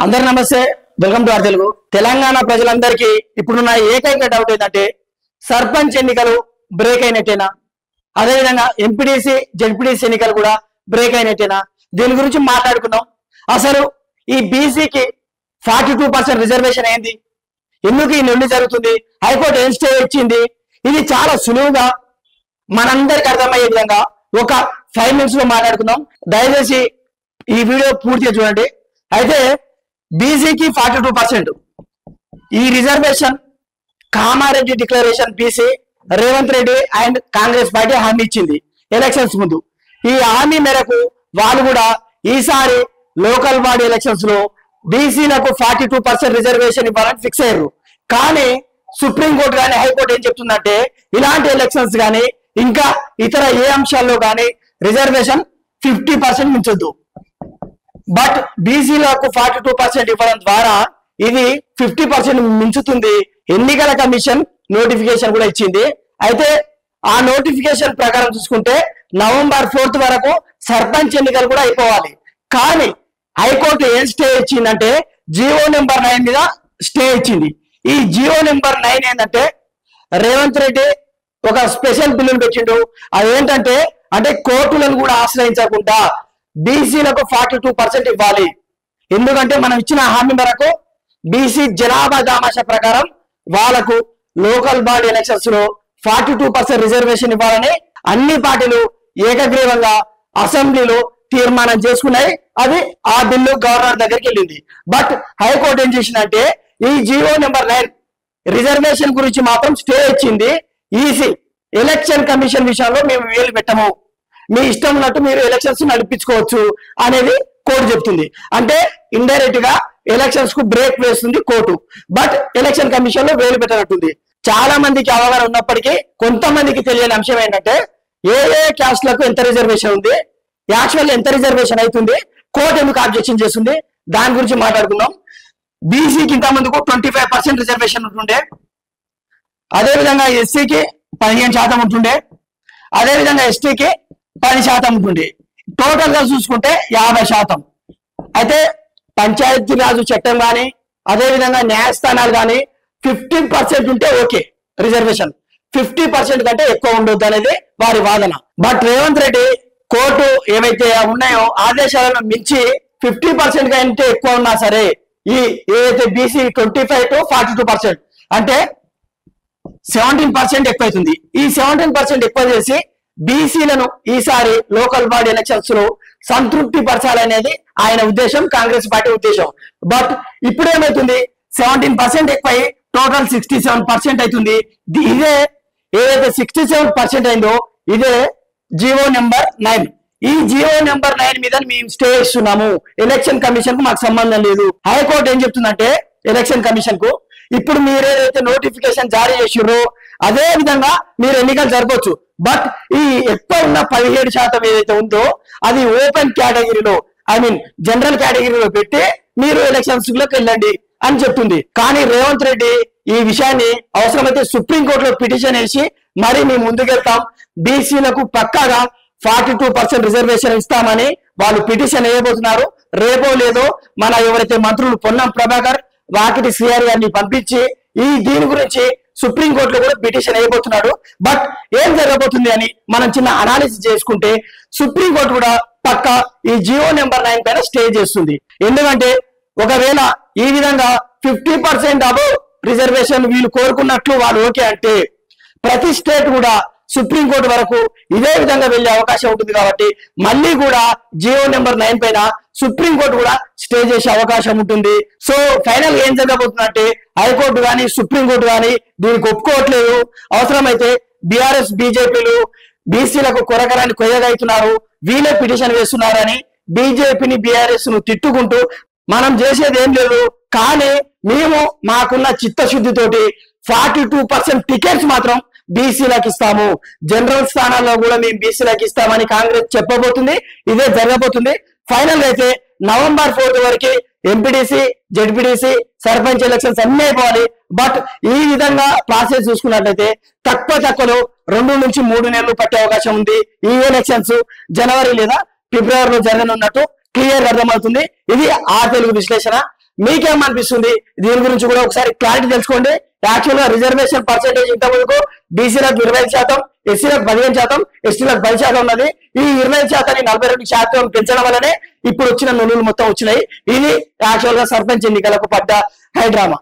అందరి నమస్తే, welcome to our Telugu. Telangana ప్రజలందరికీ ఇప్పుడున్న ఏకైక డౌట్ ఏంటంటే సర్పంచ్ ఎన్నికలు బ్రేక్ అయినట్టేనా, అదేవిధంగా ఎంపీడీసీ జెడ్పీడీసీ ఎన్నికలు కూడా బ్రేక్ అయినట్టేనా? దీని గురించి మాట్లాడుకుందాం. అసలు ఈ బీసీకి 42% రిజర్వేషన్ అయింది, ఎందుకు ఈ నుండి జరుగుతుంది, హైకోర్టు ఏం స్టే ఇచ్చింది? ఇది చాలా సులువుగా మనందరికి అర్థమయ్యే విధంగా ఒక 5 minutes లో మాట్లాడుకుందాం. దయచేసి ఈ వీడియో పూర్తిగా చూడండి. అయితే బీసీకి 42% ఈ reservation Kamareddy declaration BC Revanth Reddy and Congress party హామీ ఇచ్చింది ఎలక్షన్స్ ముందు. ఈ హామీ మేరకు వాళ్ళు కూడా ఈసారి లోకల్ బాడీ ఎలక్షన్స్ లో బీసీలకు 42% రిజర్వేషన్ ఇవ్వాలని ఫిక్స్ అయ్యారు. కానీ సుప్రీంకోర్టు కానీ హైకోర్టు ఏం చెప్తుందంటే ఇలాంటి ఎలక్షన్స్ కానీ ఇంకా ఇతర ఏ అంశాల్లో కానీ రిజర్వేషన్ 50% మించొద్దు. బట్ బీసీలకు 42% ఇవ్వడం ద్వారా ఇది 50% మించుతుంది. ఎన్నికల కమిషన్ నోటిఫికేషన్ కూడా ఇచ్చింది. అయితే ఆ నోటిఫికేషన్ ప్రకారం చూసుకుంటే November 4th వరకు సర్పంచ్ ఎన్నికలు కూడా అయిపోవాలి. కానీ హైకోర్టు ఏం స్టే ఇచ్చిందంటే జియో నెంబర్ 9 మీద స్టే ఇచ్చింది. ఈ జియో నెంబర్ 9 ఏంటంటే రేవంత్ రెడ్డి ఒక స్పెషల్ బిల్లును పెట్టిండు. అదేంటంటే అంటే కోర్టులను కూడా ఆశ్రయించకుండా బీసీలకు 42% ఇవ్వాలి. ఎందుకంటే మనం ఇచ్చిన హామీ మేరకు బీసీ జనాభా దామాష ప్రకారం వాళ్ళకు లోకల్ బాడీ ఎలక్షన్స్ లో 42% రిజర్వేషన్ ఇవ్వాలని అన్ని పార్టీలు ఏకగ్రీవంగా అసెంబ్లీలో తీర్మానం చేసుకున్నాయి. అది ఆ బిల్లు గవర్నర్ దగ్గరికి వెళ్ళింది. బట్ హైకోర్టు ఏం చేసిందంటే ఈ జియో నెంబర్ 9 రిజర్వేషన్ గురించి మాత్రం స్టే ఇచ్చింది. ఈసీ ఎలక్షన్ కమిషన్ విషయంలో మేము వేలు పెట్టము, మీ ఇష్టం ఉన్నట్టు మీరు ఎలక్షన్స్ నడిపించుకోవచ్చు అనేది కోర్టు చెప్తుంది. అంటే ఇండైరెక్ట్ గా ఎలక్షన్స్ కు బ్రేక్ వేస్తుంది కోర్టు. బట్ ఎలక్షన్ కమిషన్ లో వేలు పెట్టనట్టుంది. చాలా మందికి అవగాహన ఉన్నప్పటికీ కొంతమందికి తెలియని అంశం ఏంటంటే ఏ క్యాస్ట్లకు ఎంత రిజర్వేషన్ ఉంది, యాక్చువల్ ఎంత రిజర్వేషన్ అవుతుంది, కోర్టు ఎందుకు ఆబ్జెక్షన్ చేస్తుంది, దాని గురించి మాట్లాడుకుందాం. బీసీకి ఇంత ముందుకు 25% రిజర్వేషన్ ఉంటుండే, అదేవిధంగా ఎస్సీకి 15% ఉంటుండే, అదేవిధంగా ఎస్టీకి 10% ఉంటుంది. టోటల్ గా చూసుకుంటే 50%. అయితే పంచాయతీరాజు చట్టం కానీ అదేవిధంగా న్యాయస్థానాలు కానీ 15% ఉంటే ఓకే రిజర్వేషన్, 50% కంటే ఎక్కువ ఉండొద్దు అనేది వారి వాదన. బట్ రేవంత్ రెడ్డి కోర్టు ఏవైతే ఉన్నాయో ఆదేశాలను మించి 50% కంటే ఎక్కువ ఉన్నా సరే ఈ ఏదైతే బీసీ 25 to 42% అంటే 17% ఎక్కువైతుంది. ఈ 17% ఎక్కువ చేసి బీసీలను ఈసారి లోకల్ బాడీ ఎలక్షన్స్ లో సంతృప్తి పరచాలనేది ఆయన ఉద్దేశం, కాంగ్రెస్ పార్టీ ఉద్దేశం. బట్ ఇప్పుడు ఏమైతుంది, 17% ఎక్కువై టోటల్ 67% అవుతుంది. ఇదే ఏదైతే 67% అయిందో ఇదే జియో నెంబర్ 9. ఈ జియో నెంబర్ 9 మీద మేము స్టే ఇస్తున్నాము. ఎలక్షన్ కమిషన్ కు మాకు సంబంధం లేదు. హైకోర్టు ఏం చెప్తుందంటే ఎలక్షన్ కమిషన్ కు ఇప్పుడు మీరు ఏదైతే నోటిఫికేషన్ జారీ చేసిర్రో అదే విధంగా మీరు ఎన్నికలు జరపవచ్చు. బట్ ఈ ఎక్కువ ఉన్న 17% ఏదైతే ఉందో అది ఓపెన్ కేటగిరీలో జనరల్ కేటగిరీలో పెట్టి మీరు ఎలక్షన్స్ లోకి వెళ్ళండి అని చెప్తుంది. కానీ రేవంత్ రెడ్డి ఈ విషయాన్ని అవసరమైతే సుప్రీంకోర్టులో పిటిషన్ వేసి మరి మేము ముందుకెళ్తాం, బీసీలకు పక్కాగా 42% రిజర్వేషన్ ఇస్తామని వాళ్ళు పిటిషన్ వేయబోతున్నారు. రేపో లేదో మన ఎవరైతే మంత్రులు పొన్నం ప్రభాకర్, వాకిటి శ్రీహరి గారిని పంపించి దీని గురించి సుప్రీంకోర్టులో కూడా పిటిషన్ వేయబోతున్నాడు. బట్ ఏం జరగబోతుంది అని మనం చిన్న అనాలిసిస్ చేసుకుంటే సుప్రీంకోర్టు కూడా పక్క ఈ జియో నెంబర్ 9 పైన స్టే చేస్తుంది. ఎందుకంటే ఒకవేళ ఈ విధంగా 50% అబోవ్ రిజర్వేషన్ వీళ్ళు కోరుకున్నట్లు వాళ్ళు ఓకే అంటే ప్రతి స్టేట్ కూడా సుప్రీంకోర్టు వరకు ఇదే విధంగా వెళ్లే అవకాశం ఉంటుంది. కాబట్టి మళ్ళీ కూడా జియో నెంబర్ 9 పైన సుప్రీంకోర్టు కూడా స్టే చేసే అవకాశం ఉంటుంది. సో ఫైనల్ ఏం జరగబోతుందంటే హైకోర్టు కానీ సుప్రీంకోర్టు కానీ దీనికి ఒప్పుకోవట్లేదు. అవసరమైతే బీఆర్ఎస్ బీజేపీలు బీసీలకు కొరకరాని కొయ్యగైతున్నారు, వీళ్ళే పిటిషన్ వేస్తున్నారని బీజేపీని బీఆర్ఎస్ ను తిట్టుకుంటూ మనం చేసేది ఏం లేదు. కానీ మేము మాకున్న చిత్తశుద్ధితోటి 42% టికెట్స్ మాత్రం బీసీలకు ఇస్తాము, జనరల్ స్థానాల్లో కూడా మేము బీసీలకు ఇస్తామని కాంగ్రెస్ చెప్పబోతుంది. ఇదే జరగబోతుంది. ఫైనల్ అయితే November 4th వరకు ఎంపీడీసీ జెడ్పీడీసీ సర్పంచ్ ఎలక్షన్స్ అన్నీ అయిపోవాలి. బట్ ఈ విధంగా ప్రాసెస్ చూసుకున్నట్లయితే తక్కువలో 2 నుంచి 3 నెలలు పట్టే అవకాశం ఉంది. ఈ ఎలక్షన్స్ జనవరి లేదా ఫిబ్రవరిలో జరగనున్నట్టు క్లియర్ అర్థమవుతుంది. ఇది ఆ తెలుగు విశ్లేషణ. మీకేమనిపిస్తుంది? దీని గురించి కూడా ఒకసారి క్లారిటీ తెలుసుకోండి. యాక్చువల్ గా రిజర్వేషన్ పర్సెంటేజ్ ఇంత ముందుకు బీసీలకు 20%, ఎస్సీలకు 15%, ఎస్టీలకు 10% ఉన్నది. ఈ 20% 42% పెంచడం వల్లనే ఇప్పుడు వచ్చిన నులులు మొత్తం వచ్చినాయి. ఇది యాక్చువల్ గా సర్పంచ్ ఎన్నికలకు పడ్డ హైడ్రామా.